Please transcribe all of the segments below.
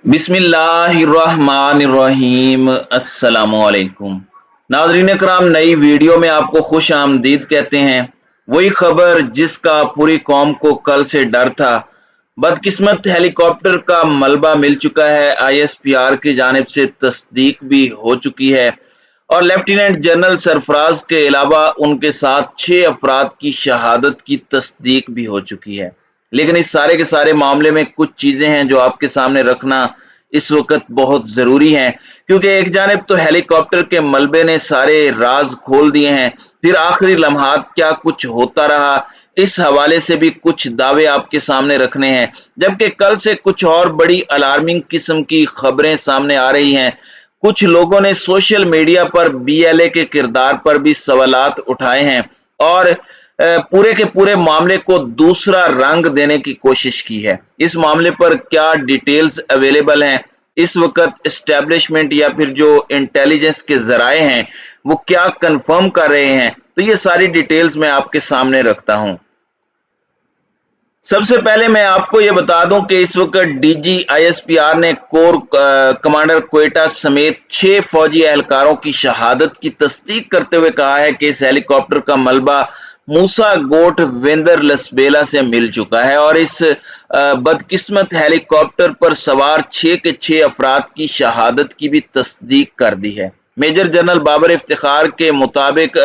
बिस्मिल्लाहिर्रहमानिर्रहीम। अस्सलामुअलैकुम नाज़रीन कराम, नई वीडियो में आपको खुश आमदीद कहते हैं। वही खबर जिसका पूरी कौम को कल से डर था। बदकिस्मत हेलीकॉप्टर का मलबा मिल चुका है, ISPR की जानिब से तस्दीक भी हो चुकी है और लेफ्टिनेंट जनरल सरफराज के अलावा उनके साथ 6 अफराद की शहादत की तस्दीक भी हो चुकी है। लेकिन इस सारे के सारे मामले में कुछ चीजें हैं जो आपके सामने रखना इस वक्त बहुत जरूरी है, क्योंकि एक जानिब तो हेलीकॉप्टर के मलबे ने सारे राज खोल दिए हैं, फिर आखिरी लम्हात क्या कुछ होता रहा इस हवाले से भी कुछ दावे आपके सामने रखने हैं। जबकि कल से कुछ और बड़ी अलार्मिंग किस्म की खबरें सामने आ रही हैं। कुछ लोगों ने सोशल मीडिया पर BLA के किरदार पर भी सवालात उठाए हैं और पूरे के पूरे मामले को दूसरा रंग देने की कोशिश की है। इस मामले पर क्या डिटेल्स अवेलेबल हैं, इस वक्त एस्टेब्लिशमेंट या फिर जो इंटेलिजेंस के जराए हैं वो क्या कंफर्म कर रहे हैं, तो ये सारी डिटेल्स मैं आपके सामने रखता हूं। सबसे पहले मैं आपको ये बता दूं कि इस वक्त DG ISPR ने कोर कमांडर क्वेटा समेत 6 फौजी एहलकारों की शहादत की तस्दीक करते हुए कहा है कि इस हेलीकॉप्टर का मलबा मूसा गोट वेंदर लसबेला से मिल चुका है और इस बदकिस्मत हेलीकॉप्टर पर सवार 6 के 6 अफराद की शहादत की भी तस्दीक कर दी है। मेजर जनरल बाबर इफ्तिखार के मुताबिक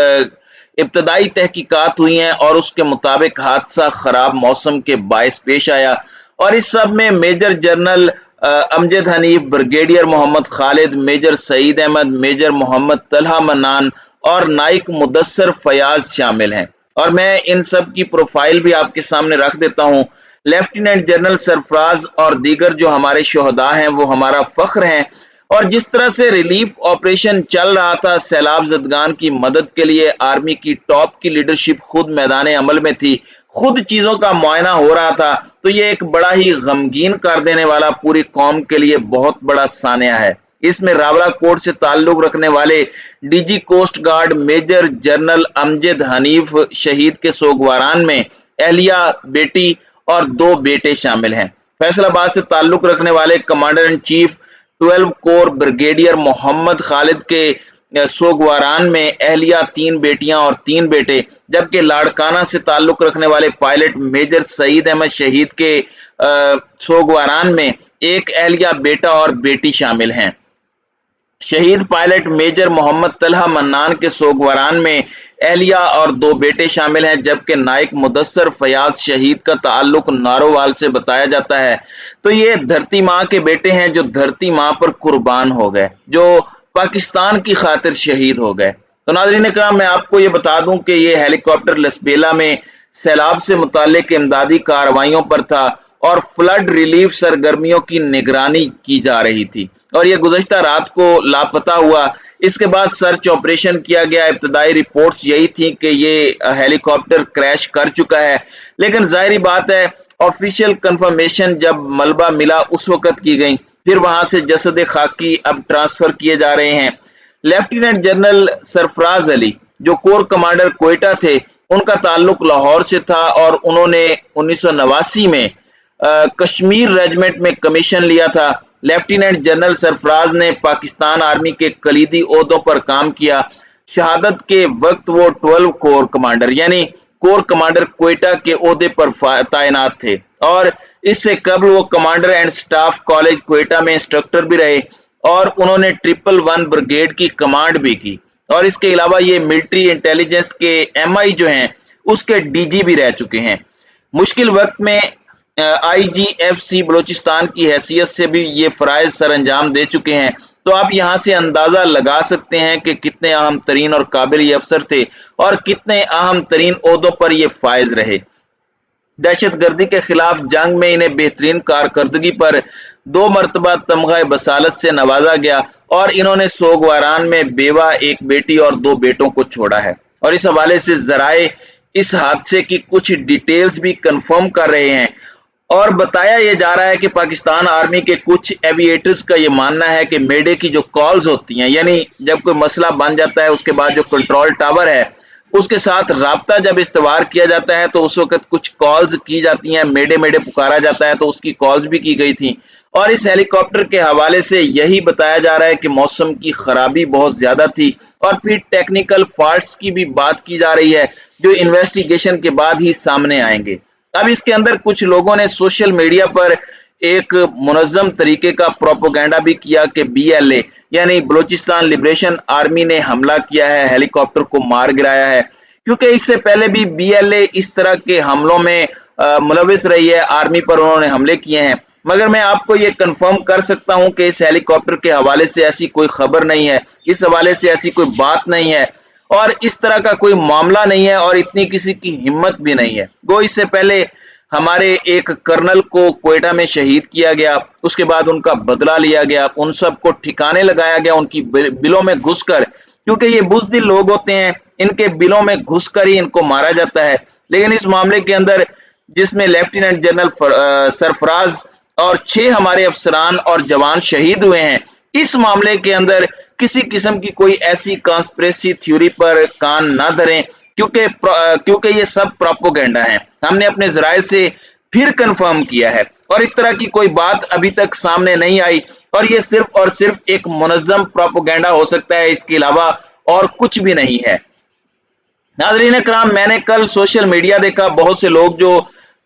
इब्तदाई तहकीकात हुई हैं और उसके मुताबिक हादसा खराब मौसम के बायस पेश आया और इस सब में major general Amjad Hanif, brigadier Mohammad Khalid, major Saeed Ahmad, major Mohammad Talha Mannan और नाइक मुदस्सर फयाज शामिल हैं। और मैं इन सब की प्रोफाइल भी आपके सामने रख देता हूं। लेफ्टिनेंट जनरल सरफराज और दीगर जो हमारे शोहदा हैं वो हमारा फख्र हैं और जिस तरह से रिलीफ ऑपरेशन चल रहा था, सैलाब ज़दगान की मदद के लिए आर्मी की टॉप की लीडरशिप खुद मैदान अमल में थी, खुद चीजों का मुआयना हो रहा था, तो ये एक बड़ा ही गमगीन कर देने वाला पूरी कौम के लिए बहुत बड़ा सानिया है। इसमें रावला कोट से ताल्लुक रखने वाले DG coast guard major general Amjad Hanif शहीद के सोगवारान में एहलिया बेटी और 2 बेटे शामिल हैं। फैसलाबाद से ताल्लुक रखने वाले commander in chief 12 corps brigadier Mohammad Khalid के सोगवारान में एहलिया 3 बेटियां और 3 बेटे, जबकि लाड़काना से ताल्लुक रखने वाले पायलट मेजर सईद अहमद शहीद के सोगवारान में एक एहलिया बेटा और बेटी शामिल हैं। शहीद पायलट मेजर मोहम्मद तलहा मन्नान के सोगवारान में एहलिया और 2 बेटे शामिल हैं, जबकि नाइक मुदस्सर फयाज शहीद का ताल्लुक नारोवाल से बताया जाता है। तो ये धरती माँ के बेटे हैं जो धरती माँ पर कुर्बान हो गए, जो पाकिस्तान की खातिर शहीद हो गए। तो नाज़रीन इकराम, मैं आपको ये बता दूं कि ये हेलीकॉप्टर लसबेला में सैलाब से मुताल्लिक इमदादी कार्रवाइयों पर था और फ्लड रिलीफ सरगर्मियों की निगरानी की जा रही थी और ये गुज़श्ता रात को लापता हुआ। इसके बाद सर्च ऑपरेशन किया गया। इब्तदाई रिपोर्ट्स यही थी कि ये हेलीकॉप्टर क्रैश कर चुका है, लेकिन जाहिर बात है ऑफिशियल कंफर्मेशन जब मलबा मिला उस वक्त की गई, फिर वहां से जसद खाकी अब ट्रांसफर किए जा रहे हैं। लेफ्टिनेंट जनरल सरफराज अली जो कोर कमांडर क्वेटा थे, उनका ताल्लुक लाहौर से था और उन्होंने 1989 में कश्मीर रेजिमेंट में कमीशन लिया था। लेफ्टिनेंट जनरल सरफराज ने पाकिस्तान आर्मी के कलीदी ओहदों पर काम किया। शहादत के वक्त वो 12 कोर कमांडर यानी कोर कमांडर क्वेटा के ओहदे पर तैनात थे और इससे कबल वो commander and staff college Quetta में इंस्ट्रक्टर भी रहे और उन्होंने 111 ब्रिगेड की कमांड भी की और इसके अलावा ये मिलिट्री इंटेलिजेंस के MI जो हैं उसके DG भी रह चुके हैं। मुश्किल वक्त में IGFC बलोचिस्तान की हैसियत से भी ये फराइज सर अंजाम दे चुके हैं। तो आप यहाँ से अंदाजा लगा सकते हैं कि कितने अहम तरीन और काबिल ये अफसर थे और कितने अहम तरीन ओहदों पर ये फायज रहे। दहशत गर्दी के खिलाफ जंग में इन्हें बेहतरीन कारकर्दगी पर 2 मरतबा तमगा बसालत से नवाजा गया और इन्होंने सोगवारान में बेवा, एक बेटी और 2 बेटों को छोड़ा है। और इस हवाले से जराए इस हादसे की कुछ डिटेल्स भी कंफर्म कर रहे हैं और बताया यह जा रहा है कि पाकिस्तान आर्मी के कुछ एविएटर्स का यह मानना है कि मेडे की जो कॉल्स होती हैं, यानी जब कोई मसला बन जाता है उसके बाद जो कंट्रोल टावर है उसके साथ राब्ता जब इस्तेवार किया जाता है तो उस वक्त कुछ कॉल्स की जाती हैं, मेडे मेडे पुकारा जाता है, तो उसकी कॉल्स भी की गई थी और इस हेलीकॉप्टर के हवाले से यही बताया जा रहा है कि मौसम की खराबी बहुत ज्यादा थी और फिर टेक्निकल फॉल्ट्स की भी बात की जा रही है जो इन्वेस्टिगेशन के बाद ही सामने आएंगे। अब इसके अंदर कुछ लोगों ने सोशल मीडिया पर एक मुनज़्ज़म तरीके का प्रोपेगेंडा भी किया कि BLA यानी बलूचिस्तान लिबरेशन आर्मी ने हमला किया है, हेलीकॉप्टर को मार गिराया है, क्योंकि इससे पहले भी BLA इस तरह के हमलों में मुलविस रही है, आर्मी पर उन्होंने हमले किए हैं। मगर मैं आपको ये कंफर्म कर सकता हूं कि इस हेलीकॉप्टर के हवाले से ऐसी कोई खबर नहीं है, इस हवाले से ऐसी कोई बात नहीं है और इस तरह का कोई मामला नहीं है और इतनी किसी की हिम्मत भी नहीं है। गो इससे पहले हमारे एक कर्नल को क्वेटा में शहीद किया गया, उसके बाद उनका बदला लिया गया, उन सबको ठिकाने लगाया गया उनकी बिलों में घुसकर, क्योंकि ये बुज़दिल लोग होते हैं, इनके बिलों में घुसकर ही इनको मारा जाता है। लेकिन इस मामले के अंदर जिसमें लेफ्टिनेंट जनरल सरफराज और 6 हमारे अफसरान और जवान शहीद हुए हैं, इस मामले के अंदर किसी किस्म की कोई ऐसी कॉन्स्पिरेसी थ्योरी पर कान ना धरें, क्योंकि ये सब प्रोपेगेंडा है। हमने अपने ज़राए से फिर कंफर्म किया है और इस तरह की कोई बात अभी तक सामने नहीं आई और ये सिर्फ और सिर्फ एक मुनज़्ज़म प्रोपेगेंडा हो सकता है, इसके अलावा और कुछ भी नहीं है। नाज़रीन इकराम, मैंने कल सोशल मीडिया देखा, बहुत से लोग जो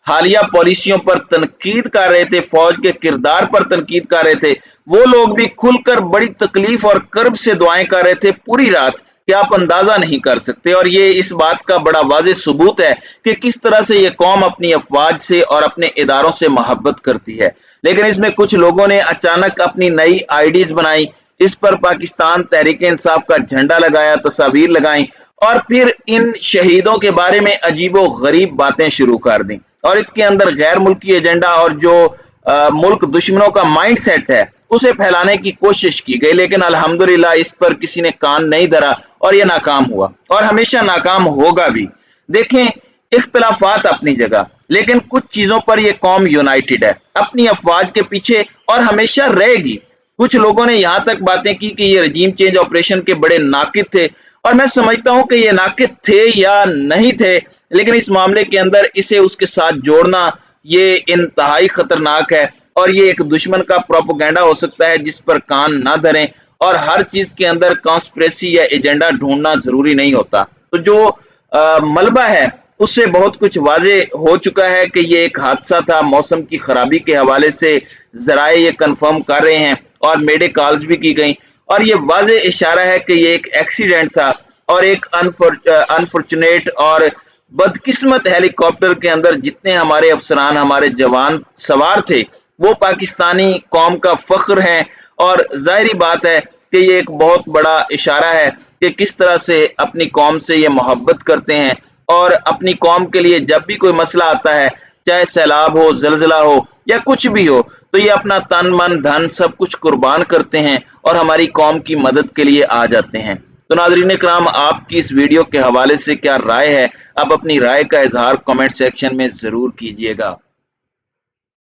हालिया पॉलिसियों पर तनकीद कर रहे थे, फौज के किरदार पर तनकीद कर रहे थे, वो लोग भी खुलकर बड़ी तकलीफ और कर्ब से दुआएं कर रहे थे पूरी रात कि आप अंदाजा नहीं कर सकते। और ये इस बात का बड़ा वाज़ेह सबूत है कि किस तरह से ये कौम अपनी अफवाज से और अपने इदारों से मोहब्बत करती है। लेकिन इसमें कुछ लोगों ने अचानक अपनी नई आईडीज बनाई, इस पर पाकिस्तान तहरीक इंसाफ का झंडा लगाया, तस्वीर लगाई और फिर इन शहीदों के बारे में अजीबो गरीब बातें शुरू कर दी और इसके अंदर गैर मुल्की एजेंडा और जो मुल्क दुश्मनों का माइंड सेट है उसे फैलाने की कोशिश की गई। लेकिन अल्हम्दुलिल्लाह इस पर किसी ने कान नहीं धरा और यह नाकाम हुआ और हमेशा नाकाम होगा भी। देखें, इख्तलाफात अपनी जगह, लेकिन कुछ चीजों पर यह कौम यूनाइटेड है, अपनी अफवाज के पीछे और हमेशा रहेगी। कुछ लोगों ने यहां तक बातें की कि ये रजीम चेंज ऑपरेशन के बड़े नाकिद थे और मैं समझता हूं कि ये नाकिद थे या नहीं थे, लेकिन इस मामले के अंदर इसे उसके साथ जोड़ना ये इंतहाई खतरनाक है और ये एक दुश्मन का प्रोपेगेंडा हो सकता है जिस पर कान ना धरें। और हर चीज के अंदर कॉन्स्पिरेसी या एजेंडा ढूंढना जरूरी नहीं होता। तो जो मलबा है उससे बहुत कुछ वाजे हो चुका है कि ये एक हादसा था। मौसम की खराबी के हवाले से जराए ये कंफर्म कर रहे हैं और मेडे कॉल्स भी की गई और ये वाजे इशारा है कि ये एक एक्सीडेंट था और एक अनफॉर्चुनेट और बदकिस्मत हेलीकॉप्टर के अंदर जितने हमारे अफसरान, हमारे जवान सवार थे वो पाकिस्तानी कौम का फख्र हैं और जाहिर बात है कि ये एक बहुत बड़ा इशारा है कि किस तरह से अपनी कौम से ये मोहब्बत करते हैं और अपनी कौम के लिए जब भी कोई मसला आता है, चाहे सैलाब हो, जलजला हो या कुछ भी हो, तो ये अपना तन मन धन सब कुछ कुर्बान करते हैं और हमारी कौम की मदद के लिए आ जाते हैं। तो नाज़रीन इकराम, आपकी इस वीडियो के हवाले से क्या राय है? आप अपनी राय का इजहार कमेंट सेक्शन में जरूर कीजिएगा।